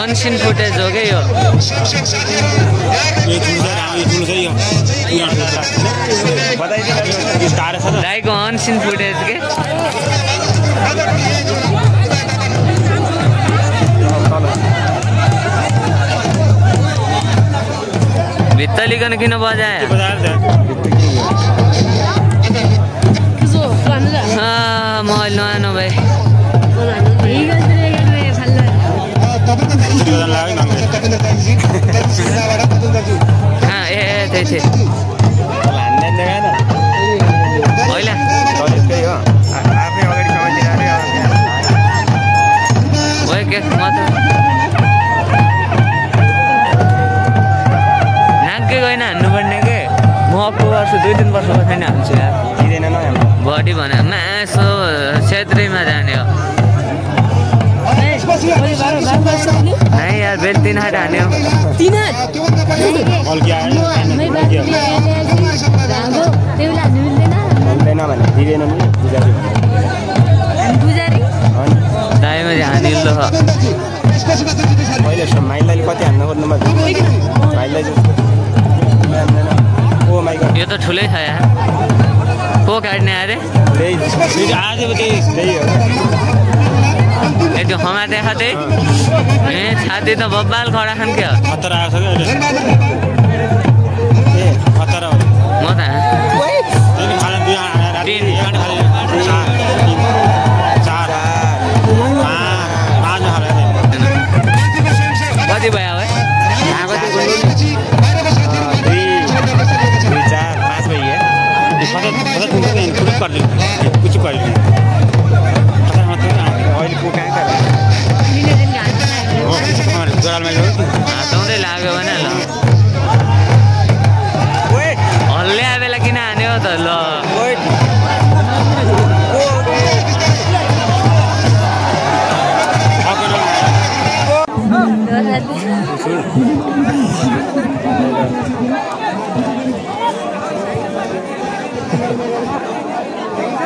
unseen footage हो क्या यो दाइको अनसिन फुटेज के भित्तलिकन किन बजाए मैले नआनु भाइ नाकै गएन हान्नुपर्ने के म अर्को वर्ष 2-3 वर्ष छैन हाल्छु यार बडी भने मासो क्षेत्रीमा जाने हो नहीं यार बेल 3 हाट हाने हो 3 हाट दाइमा हानिल यो त ठुलै छ यार को काट्ने अरे त्यो हमा देखाते ए छाती त बब्बाल खडा खान क्या खतर आएको छ के ए खतर हो म त खाना दुई राति कति भयो है हातौँदै लाग्यो भने ल हल्ले बेला किन हान्यो त ल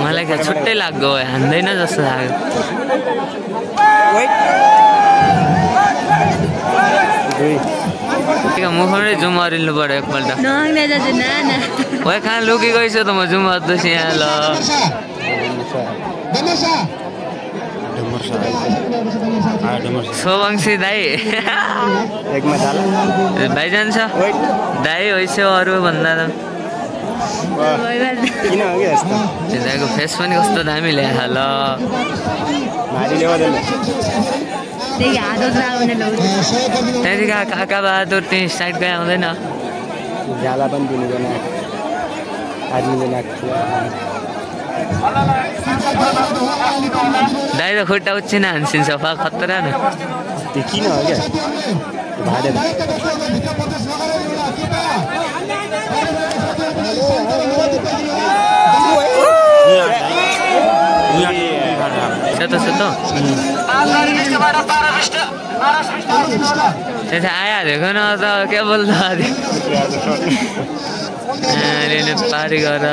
मलाई क्या छुट्टै लाग्यो हान्दैन जस्तो लाग्यो मुखमै जुम अरिल्नु पर्यो एकपल्ट ओए कहाँ लुकी गइस त म जुम अर्दैछु यहाँ ल सोवंशी दाई भाइ जान्छ दाई होइस्यो अरू भन्दा त दाइको फेस पनि कस्तो दामी ल्याएछ ल त्यहाँदेखि काका बहादुर त्यही साइड गए आउँदैन दाइ त खुट्टा उच्चिन हान्सिन्छ सफा खतरा न किन हो क्या त्यहाँ आइहालेको न त क्या बोल्दा पारी गर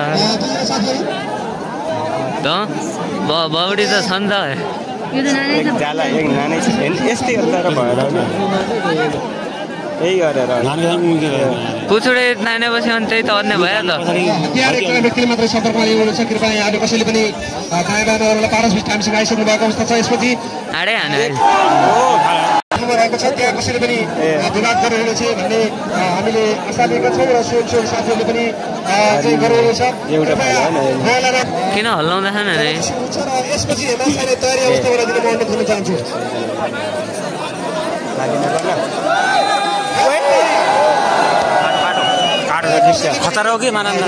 त बाउडी त छ नि त पुछुडे नानेपछि अनि त्यही त अन्य भयो त आडै हाने किन हल्लाउँदैछ न खतर हो कि मानन्द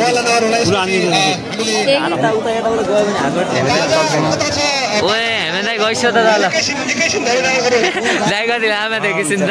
ओए हेमेन्दै गइसो त ल जाइ कति लामा देखिसिन्छ